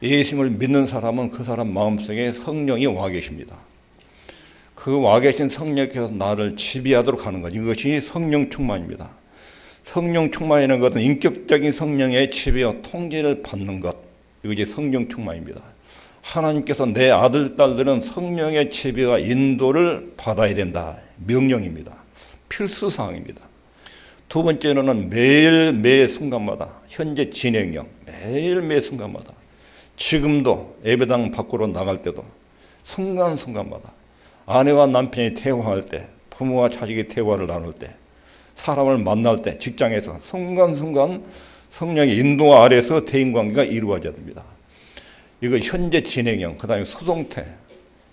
예수님을 믿는 사람은 그 사람 마음속에 성령이 와 계십니다. 그 와 계신 성령께서 나를 지배하도록 하는 것, 이것이 성령 충만입니다. 성령 충만이라는 것은 인격적인 성령의 지배와 통제를 받는 것, 이것이 성령 충만입니다. 하나님께서 내 아들, 딸들은 성령의 지배와 인도를 받아야 된다. 명령입니다. 필수사항입니다. 두 번째로는 매일 매 순간마다, 현재 진행형, 매일 매 순간마다, 지금도 예배당 밖으로 나갈 때도 순간순간마다 아내와 남편이 대화할 때, 부모와 자식이 대화를 나눌 때, 사람을 만날 때, 직장에서 순간순간 성령의 인도 아래서 대인관계가 이루어져야 됩니다. 이거 현재 진행형, 그 다음에 수동태,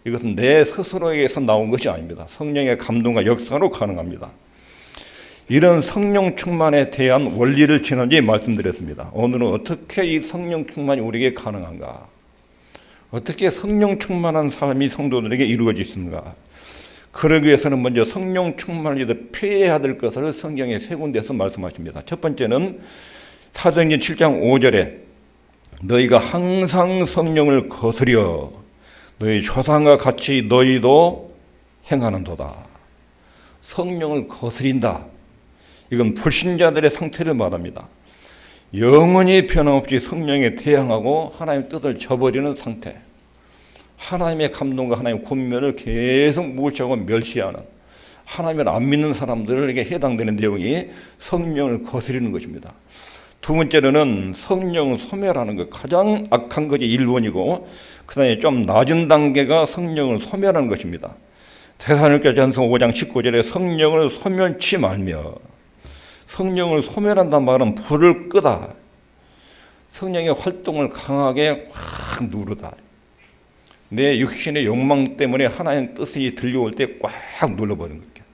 이것은 내 스스로에게서 나온 것이 아닙니다. 성령의 감동과 역사로 가능합니다. 이런 성령 충만에 대한 원리를 지난주에 말씀드렸습니다. 오늘은 어떻게 이 성령 충만이 우리에게 가능한가? 어떻게 성령 충만한 삶이 성도들에게 이루어지는가? 그러기 위해서는 먼저 성령 충만을 위해서 피해야 될 것을 성경에 세 군데서 말씀하십니다. 첫 번째는 사도행전 7장 5절에 너희가 항상 성령을 거스려 너희 조상과 같이 너희도 행하는도다. 성령을 거스린다. 이건 불신자들의 상태를 말합니다. 영원히 변함없이 성령에 대항하고 하나님의 뜻을 저버리는 상태, 하나님의 감동과 하나님의 권면을 계속 무시하고 멸시하는, 하나님을 안 믿는 사람들에게 해당되는 내용이 성령을 거스리는 것입니다. 두 번째로는 성령을 소멸하는 것, 가장 악한 것이 1번이고 그 다음에 좀 낮은 단계가 성령을 소멸하는 것입니다. 데살로니가전서 5장 19절에 성령을 소멸치 말며, 성령을 소멸한다는 말은 불을 끄다, 성령의 활동을 강하게 확 누르다. 내 육신의 욕망 때문에 하나님의 뜻이 들려올 때 꽉 눌러버리는 거예요.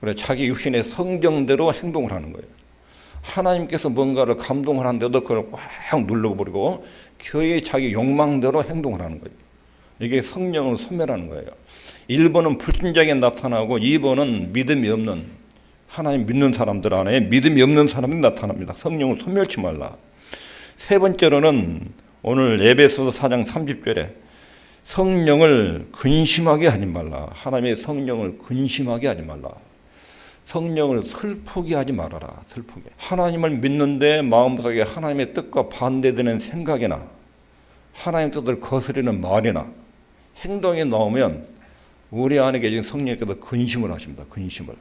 그래서 자기 육신의 성정대로 행동을 하는 거예요. 하나님께서 뭔가를 감동을 하는데도 그걸 꽉 눌러버리고 교회의 자기 욕망대로 행동을 하는 거예요. 이게 성령을 소멸하는 거예요. 1번은 불신자에게 나타나고 2번은 믿음이 없는, 하나님 믿는 사람들 안에 믿음이 없는 사람이 나타납니다. 성령을 소멸치 말라. 세 번째로는 오늘 에베소서 4장 30절에 성령을 근심하게 하지 말라. 하나님의 성령을 근심하게 하지 말라. 성령을 슬프게 하지 말아라. 슬프게. 하나님을 믿는데 마음속에 하나님의 뜻과 반대되는 생각이나 하나님의 뜻을 거스르는 말이나 행동이 나오면 우리 안에 계신 성령께서 근심을 하십니다. 근심을.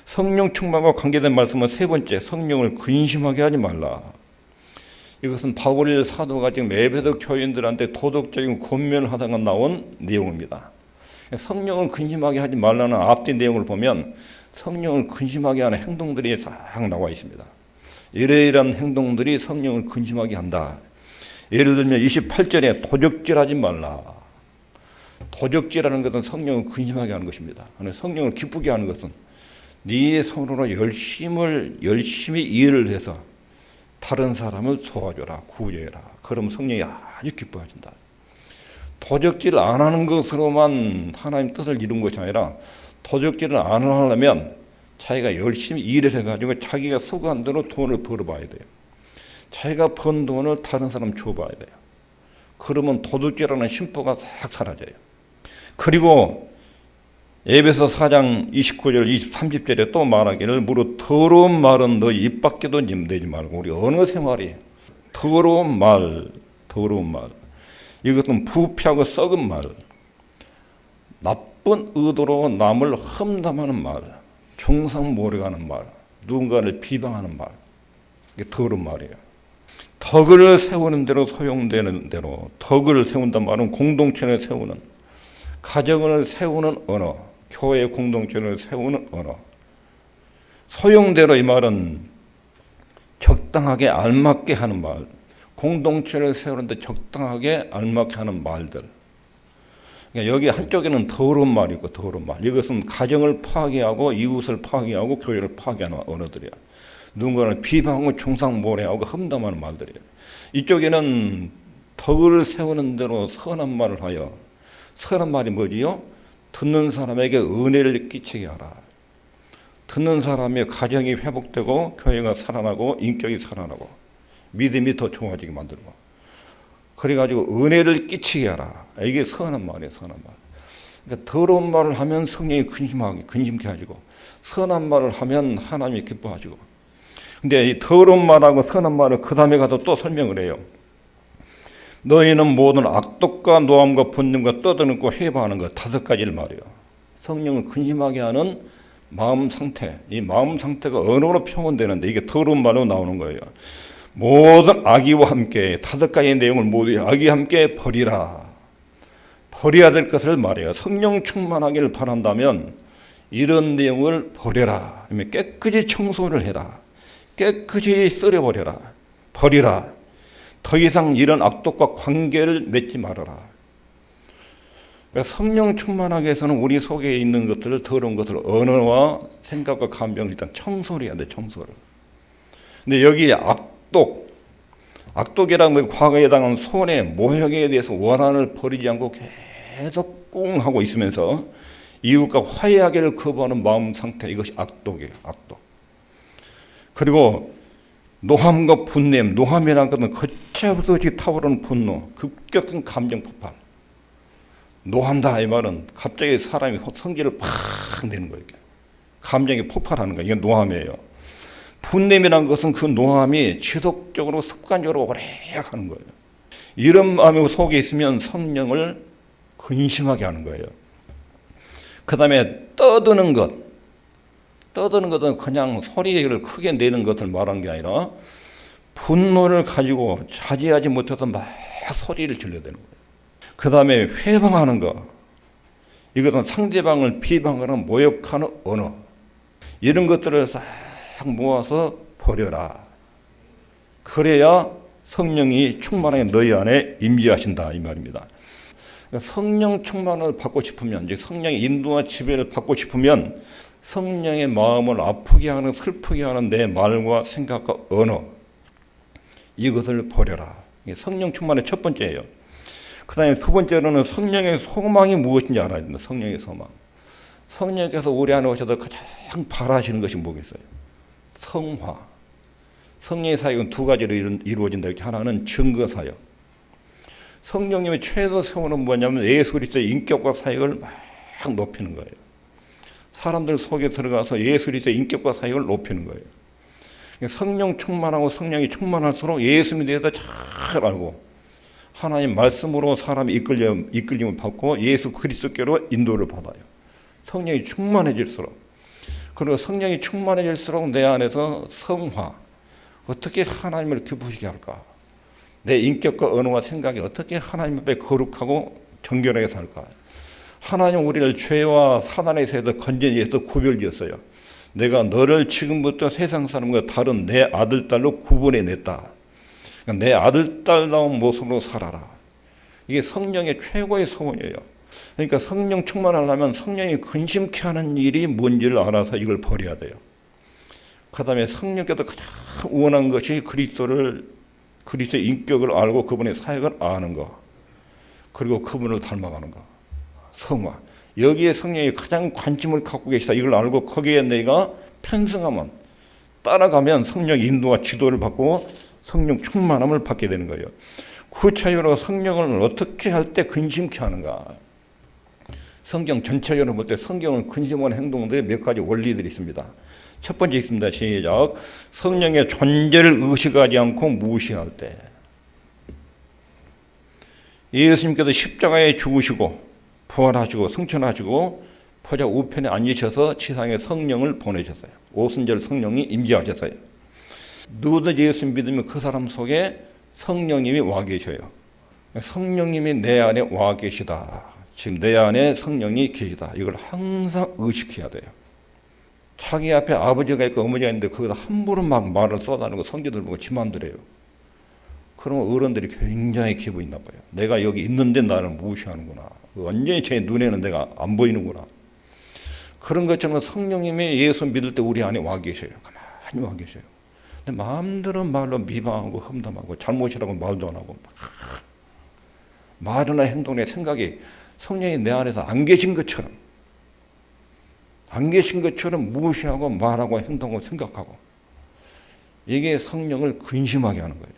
성령 충만과 관계된 말씀은 세 번째, 성령을 근심하게 하지 말라. 이것은 바울 사도가 지금 에베소 교인들한테 도덕적인 권면을 하다가 나온 내용입니다. 성령을 근심하게 하지 말라는 앞뒤 내용을 보면 성령을 근심하게 하는 행동들이 싹 나와 있습니다. 이러이러한 행동들이 성령을 근심하게 한다. 예를 들면 28절에 도적질하지 말라. 도적질하는 것은 성령을 근심하게 하는 것입니다. 성령을 기쁘게 하는 것은 네 손으로 열심히 일을 해서 다른 사람을 도와줘라, 구제해라. 그럼 성령이 아주 기뻐하신다. 도적질 안 하는 것으로만 하나님 뜻을 이룬 것이 아니라 도적질을 안 하려면 자기가 열심히 일을 해가지고 자기가 수고한 대로 돈을 벌어봐야 돼요. 자기가 번 돈을 다른 사람 줘봐야 돼요. 그러면 도둑질하는 심보가 싹 사라져요. 그리고 에베소 4장 29절 30절에 또 말하기를 무릇 더러운 말은 너 입 밖에도 내지 말고. 우리 언어 생활이 더러운 말 이것은 부패하고 썩은 말, 나쁜 의도로 남을 험담하는 말, 중상모략하는 말, 누군가를 비방하는 말, 이게 더러운 말이에요. 덕을 세우는 대로 소용되는 대로, 덕을 세운단 말은 공동체를 세우는, 가정을 세우는 언어, 교회 공동체를 세우는 언어. 소용대로 이 말은 적당하게 알맞게 하는 말, 공동체를 세우는데 적당하게 알맞게 하는 말들. 그러니까 여기 한쪽에는 더러운 말이고 더러운 말. 이것은 가정을 파괴하고 이웃을 파괴하고 교회를 파괴하는 언어들이야. 누군가를 비방하고 중상모략하고 험담하는 말들이야. 이쪽에는 덕을 세우는 대로 선한 말을 하여, 선한 말이 뭐지요? 듣는 사람에게 은혜를 끼치게 하라. 듣는 사람의 가정이 회복되고 교회가 살아나고 인격이 살아나고 믿음이 더 좋아지게 만들고, 그래가지고 은혜를 끼치게 하라. 이게 선한 말이에요, 선한 말. 그러니까 더러운 말을 하면 성령이 근심케 하시고, 선한 말을 하면 하나님이 기뻐하시고. 근데 이 더러운 말하고 선한 말을 그 다음에 가서 또 설명을 해요. 너희는 모든 악독과 노함과 분념과 떠드는고 해방하는 것 5가지를 말해요. 성령을 근심하게 하는 마음 상태, 이 마음 상태가 언어로 표현되는데 이게 더러운 말로 나오는 거예요. 모든 악의와 함께 5가지의 내용을 모두 악의와 함께 버리라. 버려야 될 것을 말해요. 성령 충만하기를 바란다면 이런 내용을 버려라. 깨끗이 청소를 해라. 깨끗이 썰어버려라. 버리라. 더 이상 이런 악독과 관계를 맺지 말아라. 그러니까 성령 충만하게 해서는 우리 속에 있는 것들을, 더러운 것들을 언어와 생각과 감정을 일단 청소를 해야 돼, 청소를. 근데 여기 악독이라는 것, 과거에 당한 손해, 모욕에 대해서 원한을 버리지 않고 계속 꽁 하고 있으면서 이웃과 화해하기를 거부하는 마음 상태, 이것이 악독이에요, 악독. 그리고 노함과 분냄, 노함이라는 것은 걷잡듯이 타오르는 분노, 급격한 감정 폭발. 노한다 이 말은 갑자기 사람이 성질을 팍 내는 거예요. 감정이 폭발하는 거예요. 이게 노함이에요. 분냄이라는 것은 그 노함이 지속적으로 습관적으로 오래 하는 거예요. 이런 마음이 속에 있으면 성령을 근심하게 하는 거예요. 그 다음에 떠드는 것은 그냥 소리를 크게 내는 것을 말하는 게 아니라 분노를 가지고 자제하지 못해서 막 소리를 질러대는 거예요. 그 다음에 회방하는 것, 이것은 상대방을 비방하는 모욕하는 언어, 이런 것들을 싹 모아서 버려라. 그래야 성령이 충만하게 너희 안에 임재하신다 이 말입니다. 성령 충만을 받고 싶으면, 이제 성령의 인도와 지배를 받고 싶으면 성령의 마음을 아프게 하는, 슬프게 하는 내 말과 생각과 언어, 이것을 버려라. 이게 성령 충만의 첫 번째예요. 그 다음에 두 번째로는 성령의 소망이 무엇인지 알아야 된다. 성령의 소망. 성령께서 우리 안에 오셔서 가장 바라시는 것이 뭐겠어요? 성화. 성령의 사역은 2가지로 이루어진다. 하나는 증거 사역. 성령님의 최소 소원은 뭐냐면 예수 그리스도의 인격과 사역을 막 높이는 거예요. 사람들 속에 들어가서 예수 그리스도의 인격과 사역을 높이는 거예요. 성령 충만하고 성령이 충만할수록 예수님에 대해서 잘 알고 하나님 말씀으로 사람이 이끌림을 받고 예수 그리스도께로 인도를 받아요. 성령이 충만해질수록. 그리고 성령이 충만해질수록 내 안에서 성화, 어떻게 하나님을 기쁘시게 할까? 내 인격과 언어와 생각이 어떻게 하나님 앞에 거룩하고 정결하게 살까? 하나님 우리를 죄와 사단의 세에서 건져내서 구별지었어요. 내가 너를 지금부터 세상 사람과 다른 내 아들, 딸로 구분해냈다. 내 아들, 딸다운 모습으로 살아라. 이게 성령의 최고의 소원이에요. 그러니까 성령 충만하려면 성령이 근심케 하는 일이 뭔지를 알아서 이걸 버려야 돼요. 그 다음에 성령께서 가장 원하는 것이 그리스도의 인격을 알고 그분의 사역을 아는 것, 그리고 그분을 닮아가는 것, 성화. 여기에 성령이 가장 관심을 갖고 계시다. 이걸 알고 거기에 내가 편승하면, 따라가면 성령 인도와 지도를 받고 성령 충만함을 받게 되는 거예요. 구체적으로 성령을 어떻게 할 때 근심케 하는가? 성경 전체적으로 볼 때 성경을 근심하는 행동들의 몇 가지 원리들이 있습니다. 첫 번째 있습니다. 시작. 성령의 존재를 의식하지 않고 무시할 때. 예수님께서 십자가에 죽으시고 부활하시고 승천하시고 보좌 우편에 앉으셔서 지상에 성령을 보내셨어요. 오순절 성령이 임재하셨어요. 누구든 예수 믿으면 그 사람 속에 성령님이 와 계셔요. 성령님이 내 안에 와 계시다. 지금 내 안에 성령이 계시다. 이걸 항상 의식해야 돼요. 자기 앞에 아버지가 있고 어머니가 있는데 거기다 함부로 막 말을 쏟아내고 성질들 보고 지만들어요. 그러면 어른들이 굉장히 기분이 나빠요. 내가 여기 있는데 나를 무시하는구나. 완전히 제 눈에는 내가 안 보이는구나. 그런 것처럼 성령님이 예수 믿을 때 우리 안에 와 계셔요. 가만히 와 계셔요. 근데 마음대로 말로 미방하고 험담하고 잘못이라고 말도 안 하고 말이나 행동이나 생각이 성령이 내 안에서 안 계신 것처럼 무시하고 말하고 행동하고 생각하고, 이게 성령을 근심하게 하는 거예요.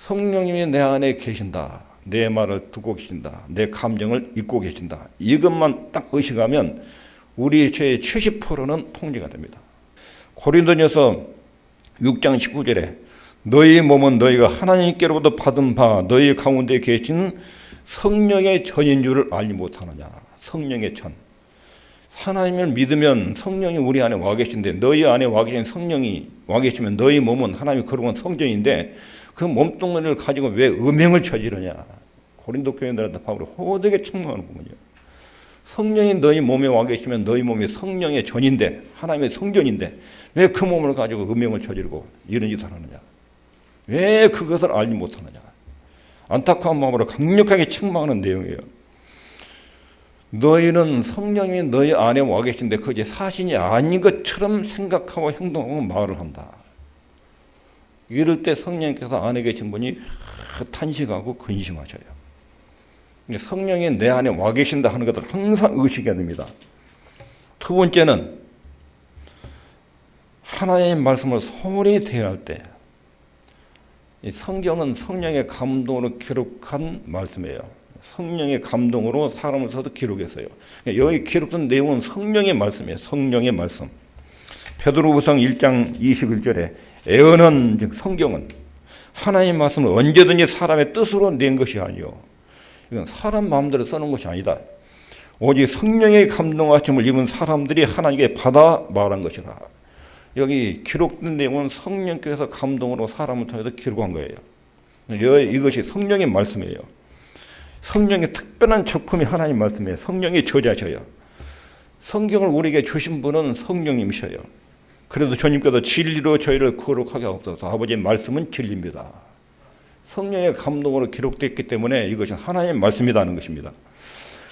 성령님이 내 안에 계신다. 내 말을 듣고 계신다. 내 감정을 읽고 계신다. 이것만 딱 의식하면 우리의 죄의 70%는 통제가 됩니다. 고린도전서 6장 19절에 너희 몸은 너희가 하나님께로부터 받은 바 너희 가운데 계신 성령의 전인 줄을 알지 못하느냐. 성령의 전. 하나님을 믿으면 성령이 우리 안에 와 계신데 너희 안에 와 계신 성령이 와 계시면 너희 몸은 하나님이 거룩한 성전인데 그 몸뚱이를 가지고 왜 음행을 저지르냐. 고린도 교인들한테 바울이 호되게 책망하는 부분이에요. 성령이 너희 몸에 와 계시면 너희 몸이 성령의 전인데 하나님의 성전인데 왜 그 몸을 가지고 음행을 저지르고 이런 짓을 하느냐. 왜 그것을 알지 못하느냐. 안타까운 마음으로 강력하게 책망하는 내용이에요. 너희는 성령이 너희 안에 와 계신데 그게 사실이 아닌 것처럼 생각하고 행동하고 말을 한다. 이럴 때 성령께서 안에 계신 분이 탄식하고 근심하셔요. 성령이 내 안에 와 계신다 하는 것을 항상 의식해야 됩니다. 두 번째는 하나님의 말씀을 소홀히 대할 때 성경은 성령의 감동으로 기록한 말씀이에요. 성령의 감동으로 사람을 써서 기록했어요. 여기 기록된 내용은 성령의 말씀이에요. 성령의 말씀. 베드로후서 1장 21절에 애언은 즉 성경은 하나님의 말씀을 언제든지 사람의 뜻으로 낸 것이 아니요. 이건 사람 마음대로 써놓은 것이 아니다. 오직 성령의 감동하심을 입은 사람들이 하나님께 받아 말한 것이라. 여기 기록된 내용은 성령께서 감동으로 사람을 통해서 기록한 거예요. 이것이 성령의 말씀이에요. 성령의 특별한 작품이 하나님 말씀이에요. 성령이 저자셔요. 성경을 우리에게 주신 분은 성령님이셔요. 그래도 주님께서 진리로 저희를 거룩하게 하옵소서. 아버지의 말씀은 진리입니다. 성령의 감동으로 기록됐기 때문에 이것이 하나님의 말씀이라는 것입니다.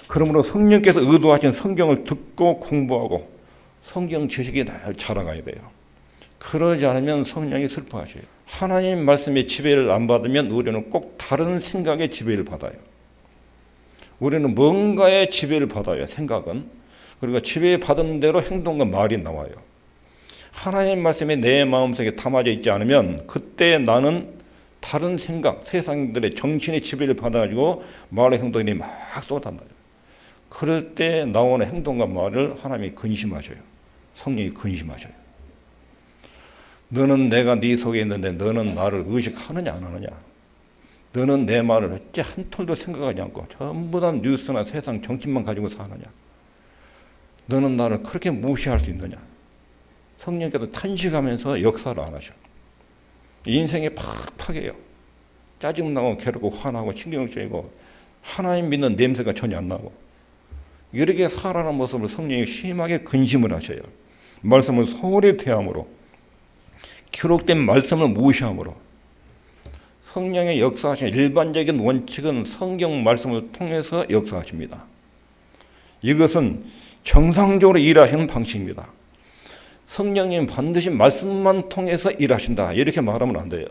그러므로 성령께서 의도하신 성경을 듣고 공부하고 성경 지식이 날 자라가야 돼요. 그러지 않으면 성령이 슬퍼하셔요. 하나님 말씀의 지배를 안 받으면 우리는 꼭 다른 생각의 지배를 받아요. 우리는 뭔가의 지배를 받아요. 생각은. 그리고 지배받은 대로 행동과 말이 나와요. 하나님 말씀이 내 마음속에 담아져 있지 않으면 그때 나는 다른 생각, 세상들의 정신의 지배를 받아가지고 말의 행동이 막 쏟아나요. 그럴 때 나오는 행동과 말을 하나님이 근심하셔요. 성령이 근심하셔요. 너는 내가 네 속에 있는데 너는 나를 의식하느냐 안 하느냐. 너는 내 말을 어째 한 톨도 생각하지 않고 전부 다 뉴스나 세상 정신만 가지고 사느냐. 너는 나를 그렇게 무시할 수 있느냐. 성령께서 탄식하면서 역사를 안 하셔. 인생에 팍팍해요. 짜증나고 괴롭고 화나고 신경 쓰이고 하나님 믿는 냄새가 전혀 안 나고 이렇게 살아가는 모습을 성령이 심하게 근심을 하셔요. 말씀을 소홀히 대함으로 기록된 말씀을 무시함으로 성령의 역사하시는 일반적인 원칙은 성경 말씀을 통해서 역사하십니다. 이것은 정상적으로 일하시는 방식입니다. 성령님 반드시 말씀만 통해서 일하신다 이렇게 말하면 안 돼요.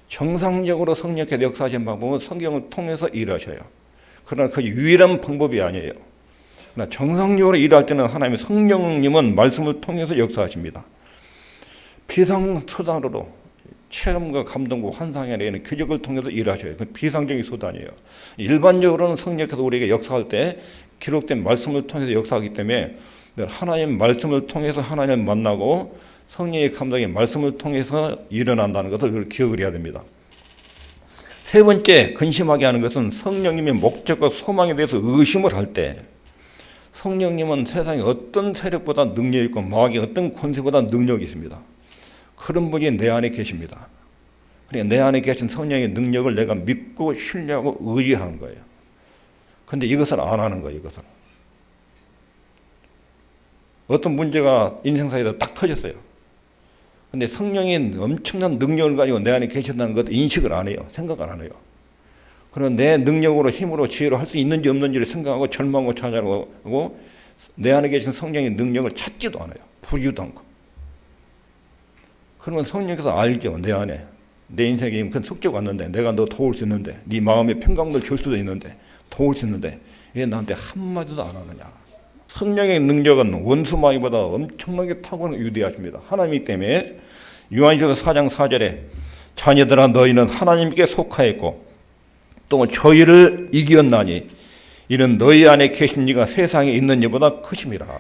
정상적으로 성령께서 역사하시는 방법은 성경을 통해서 일하셔요. 그러나 그 유일한 방법이 아니에요. 그러나 정상적으로 일할 때는 하나님의 성령님은 말씀을 통해서 역사하십니다. 비상수단으로 체험과 감동과 환상에 대한 기적을 통해서 일하셔요. 그 비상적인 수단이에요. 일반적으로는 성령께서 우리에게 역사할 때 기록된 말씀을 통해서 역사하기 때문에 하나님 말씀을 통해서 하나님을 만나고 성령의 감동이 말씀을 통해서 일어난다는 것을 기억을 해야 됩니다. 세 번째 근심하게 하는 것은 성령님의 목적과 소망에 대해서 의심을 할 때 성령님은 세상에 어떤 세력보다 능력이 있고 마귀의 어떤 권세보다 능력이 있습니다. 그런 분이 내 안에 계십니다. 그러니까 내 안에 계신 성령의 능력을 내가 믿고 신뢰하고 의지하는 거예요. 그런데 이것을 안 하는 거예요. 이것을. 어떤 문제가 인생사에서 딱 터졌어요. 그런데 성령이 엄청난 능력을 가지고 내 안에 계신다는 것을 인식을 안 해요. 생각을 안 해요. 그런 내 능력으로 힘으로 지혜로 할 수 있는지 없는지를 생각하고 절망하고 찾아가고 내 안에 계신 성령의 능력을 찾지도 않아요. 부리지도 않고. 그러면 성령께서 알죠. 내 안에. 내 인생에 큰 숙제가 왔는데 내가 너 도울 수 있는데 네 마음에 평강을 줄 수도 있는데 도울 수 있는데 왜 나한테 한마디도 안 하느냐. 성령의 능력은 원수 마귀보다 엄청나게 탁월하고 위대하십니다. 하나님이기 때문에 요한일서 4장 4절에 자녀들아 너희는 하나님께 속하였고 또 저희를 이겼나니 이는 너희 안에 계신 이가 세상에 있는 이보다 크심이라.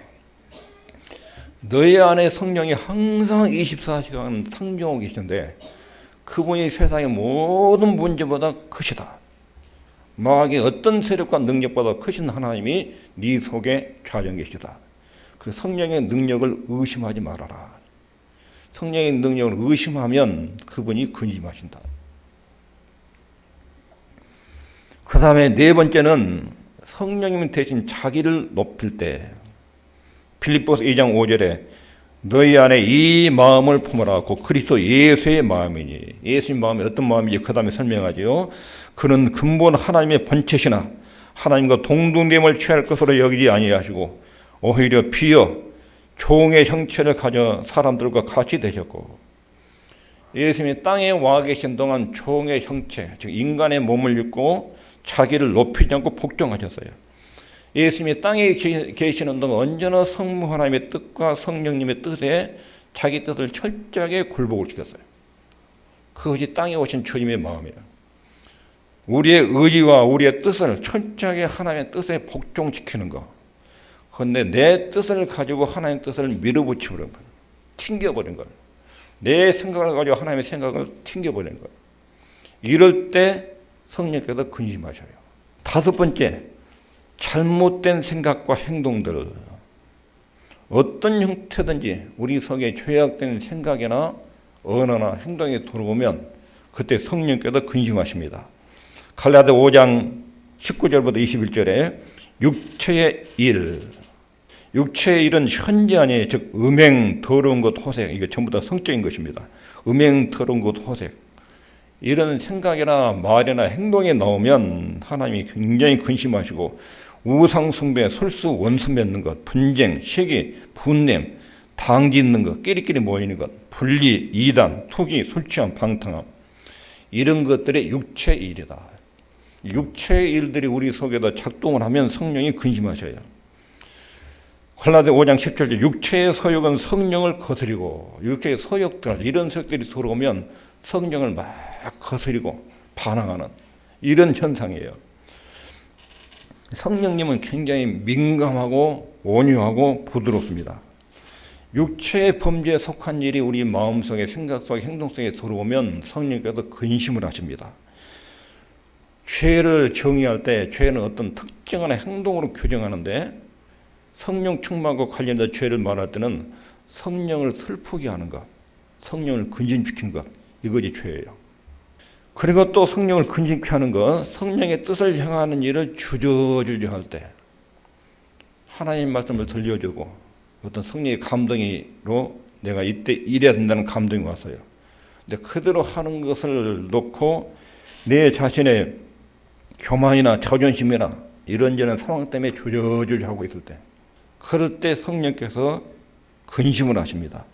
너희 안에 성령이 항상 24시간 상정하고 계시는데 그분이 세상의 모든 문제보다 크시다. 마귀의 어떤 세력과 능력보다 크신 하나님이 네 속에 좌정 계시다. 그 성령의 능력을 의심하지 말아라. 성령의 능력을 의심하면 그분이 근심하신다. 그 다음에 네 번째는 성령님 대신 자기를 높일 때 빌립보서 2장 5절에 너희 안에 이 마음을 품으라. 곧 그리스도 예수의 마음이니. 예수의 마음이 어떤 마음인지 그 다음에 설명하지요. 그는 근본 하나님의 본체시나 하나님과 동등됨을 취할 것으로 여기지 아니하시고 오히려 비어 종의 형체를 가져 사람들과 같이 되셨고, 예수님이 땅에 와 계신 동안 종의 형체, 즉 인간의 몸을 입고 자기를 높이지 않고 복종하셨어요. 예수님이 땅에 계시는 동안 언제나 성부 하나님의 뜻과 성령님의 뜻에 자기 뜻을 철저하게 굴복을 시켰어요. 그것이 땅에 오신 주님의 마음이에요. 우리의 의지와 우리의 뜻을 철저하게 하나님의 뜻에 복종시키는 것. 그런데 내 뜻을 가지고 하나님의 뜻을 밀어붙여버린 거예요. 튕겨버린 거예요. 내 생각을 가지고 하나님의 생각을 튕겨버린 거예요. 이럴 때 성령께서 근심하셔요. 다섯 번째, 잘못된 생각과 행동들, 어떤 형태든지 우리 속에 죄악된 생각이나 언어나 행동이 들어오면 그때 성령께서 근심하십니다. 갈라디아 5장 19절부터 21절에 육체의 일, 육체의 일은 현재 아니에요. 즉 음행, 더러운 것, 호색, 이게 전부 다 성적인 것입니다. 음행, 더러운 것, 호색, 이런 생각이나 말이나 행동이 나오면 하나님이 굉장히 근심하시고 우상 숭배, 술수, 원수 맺는 것, 분쟁, 시기, 분냄, 당짓는 것, 끼리끼리 모이는 것, 분리, 이단, 투기, 술 취함, 방탕함, 이런 것들이 육체의 일이다. 육체의 일들이 우리 속에다 작동을 하면 성령이 근심하셔요. 갈라디아 5장 10절 육체의 소욕은 성령을 거스리고, 육체의 소욕들, 이런 소욕들이 들어오면 성령을 막 거스리고 반항하는 이런 현상이에요. 성령님은 굉장히 민감하고 온유하고 부드럽습니다. 육체의 범죄에 속한 일이 우리 마음속에, 생각 속에, 행동 속에 들어오면 성령께서 근심을 하십니다. 죄를 정의할 때 죄는 어떤 특정한 행동으로 규정하는데, 성령 충만과 관련된 죄를 말할 때는 성령을 슬프게 하는 것, 성령을 근심시키는 것, 이것이 죄예요. 그리고 또 성령을 근심케 하는 것, 성령의 뜻을 향하는 일을 주저주저 할 때 하나님 말씀을 들려주고 어떤 성령의 감동으로 내가 이때 이래야 된다는 감동이 왔어요. 근데 그대로 하는 것을 놓고 내 자신의 교만이나 자존심이나 이런저런 상황 때문에 주저주저 하고 있을 때, 그럴 때 성령께서 근심을 하십니다.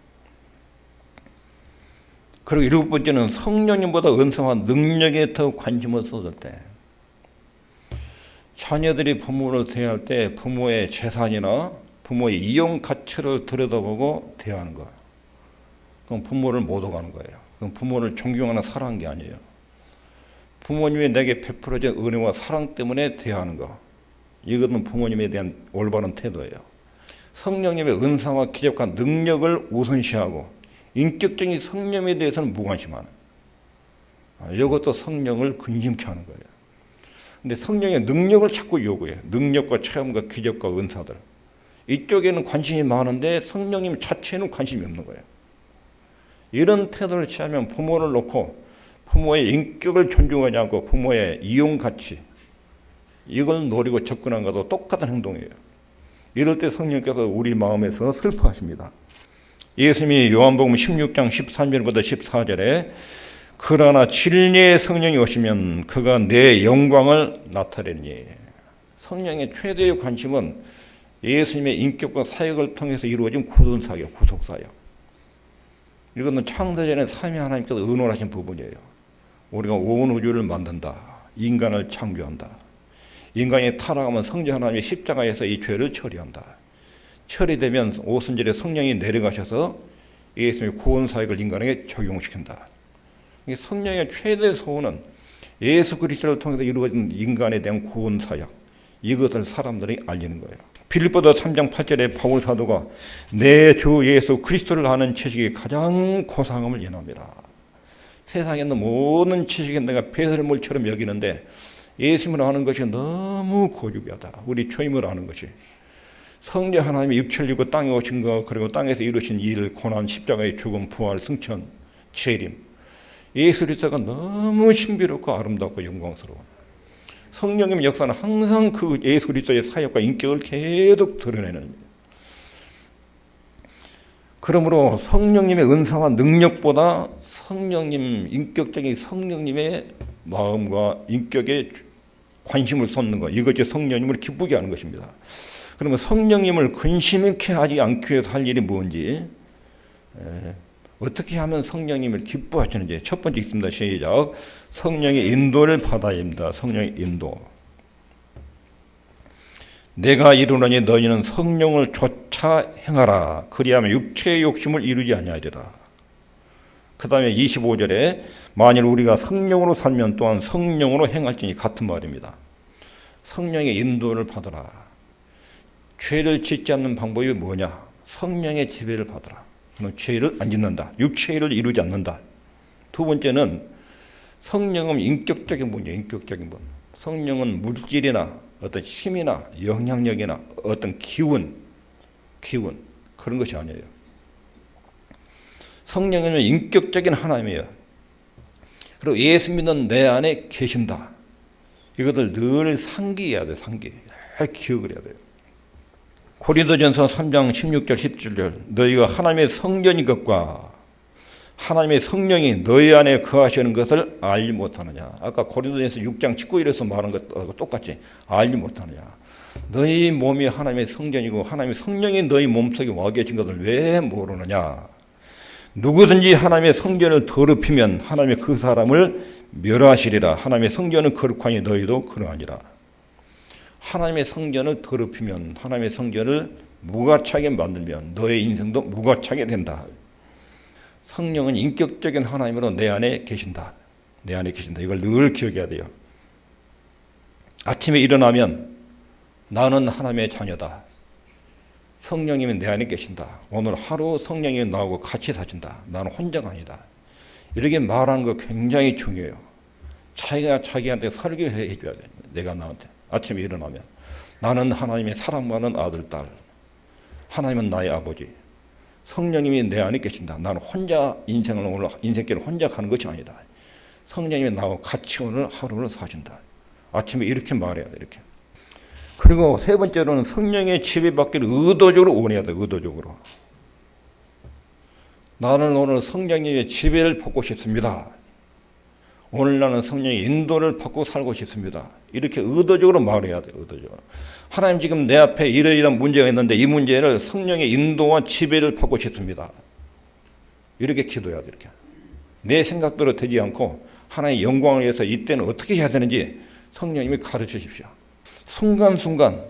그리고 일곱 번째는 성령님보다 은사와 능력에 더 관심을 쏟을 때, 자녀들이 부모를 대할 때 부모의 재산이나 부모의 이용 가치를 들여다보고 대하는 거예요. 그럼 부모를 못 오가는 거예요. 그럼 부모를 존경하는 사랑한 게 아니에요. 부모님이 내게 베풀어진 은혜와 사랑 때문에 대하는 거, 이것은 부모님에 대한 올바른 태도예요. 성령님의 은사와 기적과 능력을 우선시하고 인격적인 성령에 대해서는 무관심하는, 이것도 성령을 근심케 하는 거예요. 근데 성령의 능력을 자꾸 요구해요. 능력과 체험과 기적과 은사들, 이쪽에는 관심이 많은데 성령님 자체에는 관심이 없는 거예요. 이런 태도를 취하면 부모를 놓고 부모의 인격을 존중하지 않고 부모의 이용 가치, 이걸 노리고 접근한 것도 똑같은 행동이에요. 이럴 때 성령께서 우리 마음에서 슬퍼하십니다. 예수님이 요한복음 16장 13절부터 14절에 그러나 진리의 성령이 오시면 그가 내 영광을 나타내니, 성령의 최대의 관심은 예수님의 인격과 사역을 통해서 이루어진 구원사역, 구속사역. 이것은 창세전에 삼위 하나님께서 의논하신 부분이에요. 우리가 온 우주를 만든다, 인간을 창조한다. 인간이 타락하면 성자 하나님의 십자가에서 이 죄를 처리한다. 처리되면 오순절에 성령이 내려가셔서 예수님의 구원사역을 인간에게 적용시킨다. 성령의 최대 소원은 예수 그리스도를 통해서 이루어진 인간에 대한 구원 사역, 이것을 사람들이 알리는 거예요. 빌립보서 3장 8절에 바울 사도가 내 주 예수 그리스도를 아는 지식이 가장 고상함을 얘기합니다. 세상에 있는 모든 지식은 내가 배설물처럼 여기는데 예수님을 아는 것이 너무 고귀하다. 우리 주님을 아는 것이. 성령 하나님이 육체를 입고 땅에 오신 것, 그리고 땅에서 이루신 일, 고난, 십자가의 죽음, 부활, 승천, 재림. 예수 그리스도가 너무 신비롭고 아름답고 영광스러워. 성령님의 역사는 항상 그 예수 그리스도의 사역과 인격을 계속 드러내는 겁니다. 그러므로 성령님의 은사와 능력보다 성령님, 인격적인 성령님의 마음과 인격에 관심을 쏟는 것, 이것이 성령님을 기쁘게 하는 것입니다. 그러면 성령님을 근심 있게 하지 않기 위해서 할 일이 뭔지, 어떻게 하면 성령님을 기뻐하시는지 첫 번째 있습니다. 시작. 성령의 인도를 받아야 합니다. 성령의 인도. 내가 이르노니 너희는 성령을 쫓아 행하라. 그리하면 육체의 욕심을 이루지 아니하리라. 그 다음에 25절에 만일 우리가 성령으로 살면 또한 성령으로 행할지니 같은 말입니다. 성령의 인도를 받으라. 죄를 짓지 않는 방법이 뭐냐? 성령의 지배를 받으라. 죄를 안 짓는다. 육체를 이루지 않는다. 두 번째는 성령은 인격적인 분이에요. 인격적인 분. 성령은 물질이나 어떤 힘이나 영향력이나 어떤 기운 그런 것이 아니에요. 성령은 인격적인 하나님이에요. 그리고 예수 믿는 내 안에 계신다. 이것을 늘 상기해야 돼요. 기억을 해야 돼요. 고린도전서 3장 16절 17절 너희가 하나님의 성전인 것과 하나님의 성령이 너희 안에 거하시는 것을 알지 못하느냐. 아까 고린도전서 6장 19절에서 말한 것과 똑같이 알지 못하느냐. 너희 몸이 하나님의 성전이고 하나님의 성령이 너희 몸속에 와 계신 것을 왜 모르느냐. 누구든지 하나님의 성전을 더럽히면 하나님의 그 사람을 멸하시리라. 하나님의 성전은 거룩하니 너희도 그러하니라. 하나님의 성전을 더럽히면, 하나님의 성전을 무가차게 만들면 너의 인생도 무가차게 된다. 성령은 인격적인 하나님으로 내 안에 계신다. 내 안에 계신다. 이걸 늘 기억해야 돼요. 아침에 일어나면 나는 하나님의 자녀다. 성령님이 내 안에 계신다. 오늘 하루 성령이 나하고 같이 사신다. 나는 혼자가 아니다. 이렇게 말하는 거 굉장히 중요해요. 자기가 자기한테 설교해 줘야 돼. 내가 나한테. 아침에 일어나면 나는 하나님의 사랑받는 아들, 딸. 하나님은 나의 아버지. 성령님이 내 안에 계신다. 나는 혼자 인생길을 혼자 가는 것이 아니다. 성령님이 나와 같이 오늘 하루를 사신다. 아침에 이렇게 말해야 돼. 이렇게. 그리고 세 번째로는 성령의 지배받기를 의도적으로 원해야 돼. 의도적으로. 나는 오늘 성령님의 지배를 받고 싶습니다. 오늘 나는 성령의 인도를 받고 살고 싶습니다. 이렇게 의도적으로 말해야 돼요. 의도적으로. 하나님 지금 내 앞에 이러이러한 문제가 있는데 이 문제를 성령의 인도와 지배를 받고 싶습니다. 이렇게 기도해야 돼요. 이렇게. 내 생각대로 되지 않고 하나님의 영광을 위해서 이때는 어떻게 해야 되는지 성령님이 가르쳐 주십시오. 순간순간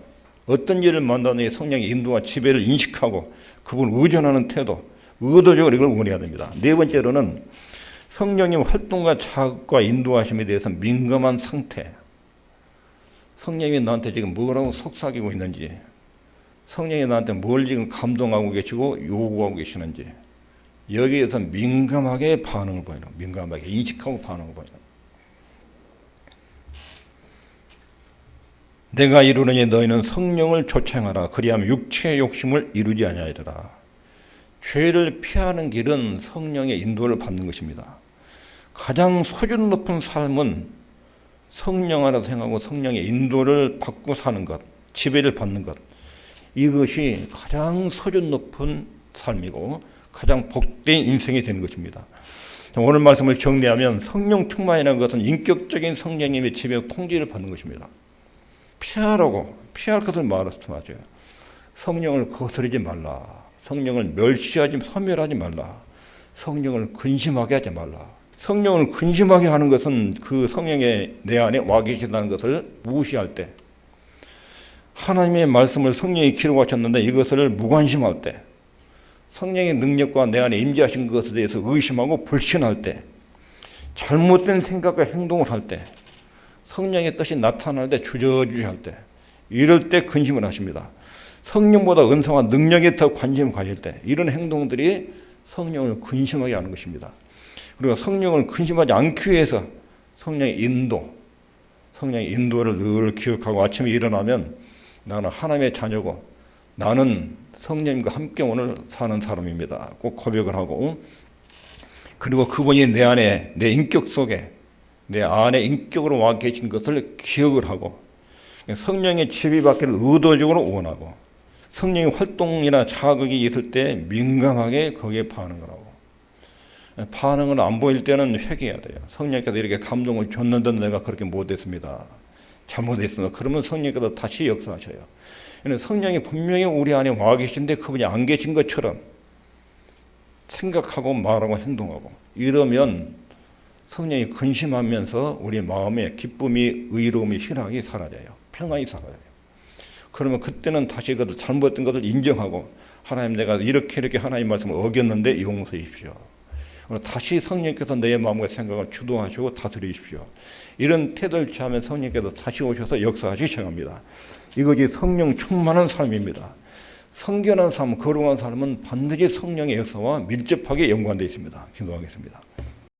어떤 일을 만나느니 성령의 인도와 지배를 인식하고 그분 의존하는 태도, 의도적으로 이걸 원해야 됩니다. 네 번째로는 성령님 활동과 자극과 인도하심에 대해서 민감한 상태. 성령이 나한테 지금 뭐라고 속삭이고 있는지, 성령이 나한테 뭘 지금 감동하고 계시고 요구하고 계시는지, 여기에서 민감하게 반응을 보이는, 민감하게 인식하고 반응을 보이는. 내가 이루느니 너희는 성령을 좇아행하라. 그리하면 육체의 욕심을 이루지 아니하리라. 죄를 피하는 길은 성령의 인도를 받는 것입니다. 가장 수준 높은 삶은 성령 안에서 행하고 성령의 인도를 받고 사는 것, 지배를 받는 것. 이것이 가장 수준 높은 삶이고 가장 복된 인생이 되는 것입니다. 오늘 말씀을 정리하면 성령 충만이라는 것은 인격적인 성령님의 지배와 통제를 받는 것입니다. 피할 것을 말씀하죠. 성령을 거스르지 말라. 성령을 멸시하지, 소멸하지 말라. 성령을 근심하게 하지 말라. 성령을 근심하게 하는 것은 그 성령의 내 안에 와 계신다는 것을 무시할 때, 하나님의 말씀을 성령이 기록하셨는데 이것을 무관심할 때, 성령의 능력과 내 안에 임재하신 것에 대해서 의심하고 불신할 때, 잘못된 생각과 행동을 할 때, 성령의 뜻이 나타날 때, 주저주저할 때, 이럴 때 근심을 하십니다. 성령보다 은사와 능력에 더 관심을 가질 때, 이런 행동들이 성령을 근심하게 하는 것입니다. 그리고 성령을 근심하지 않기 위해서 성령의 인도를 늘 기억하고 아침에 일어나면 나는 하나님의 자녀고 나는 성령님과 함께 오늘 사는 사람입니다. 꼭 고백을 하고, 그리고 그분이 내 안에, 내 인격 속에, 내 안에 인격으로 와 계신 것을 기억을 하고, 성령의 지배받기를 의도적으로 원하고, 성령의 활동이나 자극이 있을 때 민감하게 거기에 반응을 하고, 반응을 안 보일 때는 회개해야 돼요. 성령께서 이렇게 감동을 줬는데 내가 그렇게 못했습니다. 잘못했습니다. 그러면 성령께서 다시 역사하셔요. 성령이 분명히 우리 안에 와 계신데 그분이 안 계신 것처럼 생각하고 말하고 행동하고 이러면 성령이 근심하면서 우리 마음에 기쁨이, 의로움이, 희락이 사라져요. 평안이 사라져요. 그러면 그때는 다시 그 잘못된 것을 인정하고 하나님 내가 이렇게 하나님 말씀을 어겼는데 용서해 주십시오. 다시 성령께서 내 마음과 생각을 주도하시고 다스리십시오. 이런 태도를 취하면 성령께서 다시 오셔서 역사하시기 시작합니다. 이것이 성령 충만한 삶입니다. 성결한 삶, 거룩한 삶은 반드시 성령의 역사와 밀접하게 연관되어 있습니다. 기도하겠습니다.